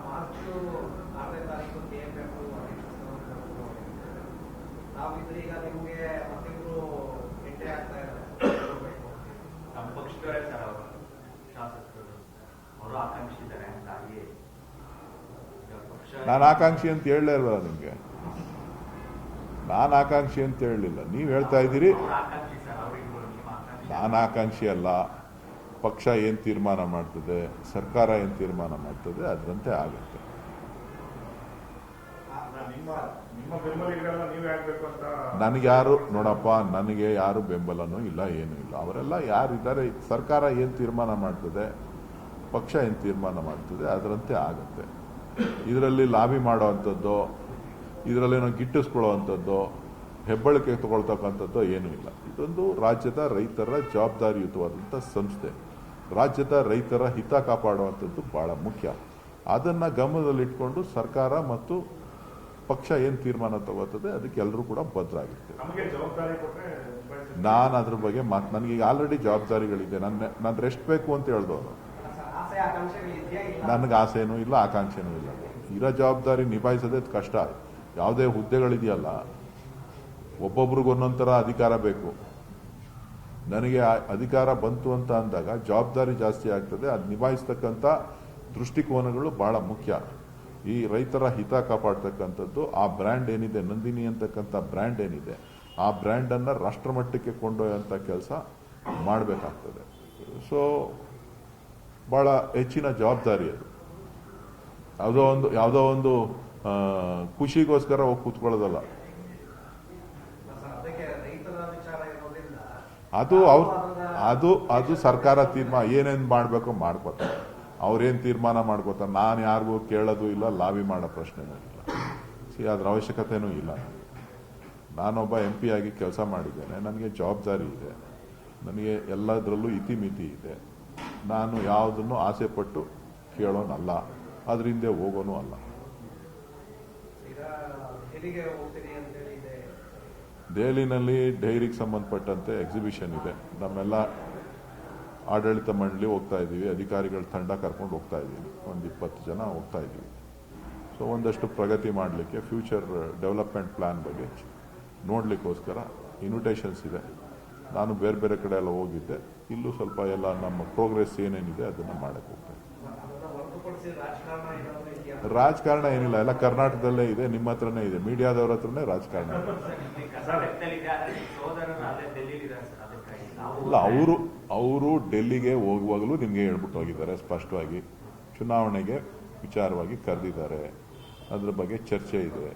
March 6ನೇ ತಾರೀಕು KFF ನಾವಿದ್ರೆ ಈಗ ನಿಮಗೆ ಮತ್ತಿಬ್ರು ಎಂಟ್ರಿ ಆಗ್ತಾ ಇದ್ದಾರೆ. ನಮ್ಮ ಪಕ್ಷದವರೇ ಸರ್ ಅವರು ಶಾಸಕರು ಅವರು ಆಕಾಂಕ್ಷಿ ಇದ್ದಾರೆ ಹಾಗಾಗಿ ನಾನು ಆಕಾಂಕ್ಷಿ ಅಂತ ಹೇಳಲೇ ಇಲ್ವಲ್ಲ ನಿಮಗೆ. ನಾನು ಆಕಾಂಕ್ಷಿ ಅಂತ ಹೇಳಲಿಲ್ಲ, ನೀವು ಹೇಳ್ತಾ ಇದ್ದೀರಿ. ನಾನು ಆಕಾಂಕ್ಷಿ ಅಲ್ಲ. ಪಕ್ಷ ಏನು ತೀರ್ಮಾನ ಮಾಡ್ತದೆ, ಸರ್ಕಾರ ಏನು ತೀರ್ಮಾನ ಮಾಡ್ತದೆ ಅದರಂತೆ ಆಗುತ್ತೆ. ನನಗೆ ಯಾರು ನೋಡಪ್ಪ, ನನಗೆ ಯಾರು ಬೆಂಬಲನೂ ಇಲ್ಲ, ಏನೂ ಇಲ್ಲ. ಅವರೆಲ್ಲ ಯಾರಿದ್ದಾರೆ, ಸರ್ಕಾರ ಏನು ತೀರ್ಮಾನ ಮಾಡ್ತದೆ, ಪಕ್ಷ ಏನು ತೀರ್ಮಾನ ಮಾಡ್ತದೆ ಅದರಂತೆ ಆಗುತ್ತೆ. ಇದರಲ್ಲಿ ಲಾಬಿ ಮಾಡೋವಂಥದ್ದು, ಇದರಲ್ಲೇನೋ ಗಿಟ್ಟಿಸ್ಕೊಳ್ಳೋವಂಥದ್ದು, ಹೆಬ್ಬಳಿಕೆ ತಗೊಳ್ತಕ್ಕಂಥದ್ದು ಏನೂ ಇಲ್ಲ. ಇದೊಂದು ರಾಜ್ಯದ ರೈತರ ಜವಾಬ್ದಾರಿಯುತವಾದಂಥ ಸಂಸ್ಥೆ. ರಾಜ್ಯದ ರೈತರ ಹಿತ ಕಾಪಾಡುವಂಥದ್ದು ಭಾಳ ಮುಖ್ಯ. ಅದನ್ನು ಗಮನದಲ್ಲಿಟ್ಕೊಂಡು ಸರ್ಕಾರ ಮತ್ತು ಪಕ್ಷ ಏನು ತೀರ್ಮಾನ ತಗೋತದೆ ಅದಕ್ಕೆ ಎಲ್ಲರೂ ಕೂಡ ಬದ್ಧರಾಗಿರ್ತೇವೆ. ನಾನು ಅದ್ರ ಬಗ್ಗೆ ನನಗೀಗ ಆಲ್ರೆಡಿ ಜವಾಬ್ದಾರಿಗಳಿದೆ. ನಾನು ರೆಸ್ಟ್ ಬೇಕು ಅಂತ ಹೇಳ್ದವನು. ನನಗೆ ಆಸೆನೂ ಇಲ್ಲ, ಆಕಾಂಕ್ಷೆನೂ ಇಲ್ಲ. ಇರೋ ಜವಾಬ್ದಾರಿ ನಿಭಾಯಿಸೋದೇ ಕಷ್ಟ. ಯಾವುದೇ ಹುದ್ದೆಗಳಿದೆಯಲ್ಲ, ಒಬ್ಬೊಬ್ರಿಗೆ ಒಂದೊಂದು ಥರ ಅಧಿಕಾರ ಬೇಕು. ನನಗೆ ಅಧಿಕಾರ ಬಂತು ಅಂತ ಅಂದಾಗ ಜವಾಬ್ದಾರಿ ಜಾಸ್ತಿ ಆಗ್ತದೆ. ಅದು ನಿಭಾಯಿಸ್ತಕ್ಕಂಥ ದೃಷ್ಟಿಕೋನಗಳು ಬಹಳ ಮುಖ್ಯ. ಈ ರೈತರ ಹಿತ ಕಾಪಾಡ್ತಕ್ಕಂಥದ್ದು, ಆ ಬ್ರ್ಯಾಂಡ್ ಏನಿದೆ, ನಂದಿನಿ ಅಂತಕ್ಕಂಥ ಬ್ರ್ಯಾಂಡ್ ಏನಿದೆ, ಆ ಬ್ರ್ಯಾಂಡನ್ನು ರಾಷ್ಟ್ರಮಟ್ಟಕ್ಕೆ ಕೊಂಡೊಯ್ಯುವಂಥ ಕೆಲಸ ಮಾಡಬೇಕಾಗ್ತದೆ. ಸೊ ಭಾಳ ಹೆಚ್ಚಿನ ಜವಾಬ್ದಾರಿ ಅದು. ಯಾವುದೋ ಒಂದು ಖುಷಿಗೋಸ್ಕರ ಹೋಗಿ ಕೂತ್ಕೊಳ್ಳೋದಲ್ಲ. ಅದು ಸರ್ಕಾರ ತೀರ್ಮಾನ ಏನೇನು ಮಾಡಬೇಕೋ ಮಾಡ್ಕೋತಾರೆ. ಅವ್ರೇನು ತೀರ್ಮಾನ ಮಾಡ್ಕೋತಾರೆ. ನಾನು ಯಾರಿಗೂ ಕೇಳೋದು ಇಲ್ಲ, ಲಾಬಿ ಮಾಡೋ ಪ್ರಶ್ನೆನೂ ಇಲ್ಲ. ಅದ್ರ ಅವಶ್ಯಕತೆನೂ ಇಲ್ಲ. ನಾನೊಬ್ಬ MP ಆಗಿ ಕೆಲಸ ಮಾಡಿದ್ದೇನೆ. ನನಗೆ ಜವಾಬ್ದಾರಿ ಇದೆ. ನನಗೆ ಎಲ್ಲದರಲ್ಲೂ ಇತಿಮಿತಿ ಇದೆ. ನಾನು ಯಾವುದನ್ನು ಆಸೆ ಪಟ್ಟು ಕೇಳೋನಲ್ಲ, ಅದ್ರ ಹಿಂದೆ ಹೋಗೋನು ಅಲ್ಲ. ದೆಹಲಿನಲ್ಲಿ ಡೈರಿಗೆ ಸಂಬಂಧಪಟ್ಟಂತೆ ಎಕ್ಸಿಬಿಷನ್ ಇದೆ. ನಮ್ಮೆಲ್ಲ ಆಡಳಿತ ಮಂಡಳಿ ಹೋಗ್ತಾ ಇದ್ದೀವಿ, ಅಧಿಕಾರಿಗಳ ತಂಡ ಕರ್ಕೊಂಡು ಹೋಗ್ತಾ ಇದ್ದೀವಿ. ಒಂದು 20 ಜನ ಹೋಗ್ತಾ ಇದ್ದೀವಿ. ಸೊ ಒಂದಷ್ಟು ಪ್ರಗತಿ ಮಾಡಲಿಕ್ಕೆ, ಫ್ಯೂಚರ್ ಡೆವಲಪ್ಮೆಂಟ್ ಪ್ಲಾನ್ ಬಗ್ಗೆ ನೋಡಲಿಕ್ಕೋಸ್ಕರ ಇನ್ವಿಟೇಷನ್ಸ್ ಇದೆ. ನಾನು ಬೇರೆ ಬೇರೆ ಕಡೆ ಎಲ್ಲ ಹೋಗಿದ್ದೆ. ಇಲ್ಲೂ ಸ್ವಲ್ಪ ಎಲ್ಲ ನಮ್ಮ ಪ್ರೋಗ್ರೆಸ್ ಏನೇನಿದೆ ಅದನ್ನು ಮಾಡಕ್ಕೆ ಹೋಗ್ತೇನೆ. ರಾಜಕಾರಣ ಏನಿಲ್ಲ, ಎಲ್ಲ ಕರ್ನಾಟಕದಲ್ಲೇ ಇದೆ, ನಿಮ್ಮ ಹತ್ರನೇ ಇದೆ, ಮೀಡಿಯಾದವ್ರ ಹತ್ರನೇ ರಾಜಕಾರಣ ಇಲ್ಲ. ಅವರು ಡೆಲ್ಲಿಗೆ ಹೋಗುವಾಗಲೂ ನಿಮಗೆ ಹೇಳ್ಬಿಟ್ಟು ಹೋಗಿದ್ದಾರೆ ಸ್ಪಷ್ಟವಾಗಿ. ಚುನಾವಣೆಗೆ ವಿಚಾರವಾಗಿ ಕರೆದಿದ್ದಾರೆ, ಅದ್ರ ಬಗ್ಗೆ ಚರ್ಚೆ ಇದೆ.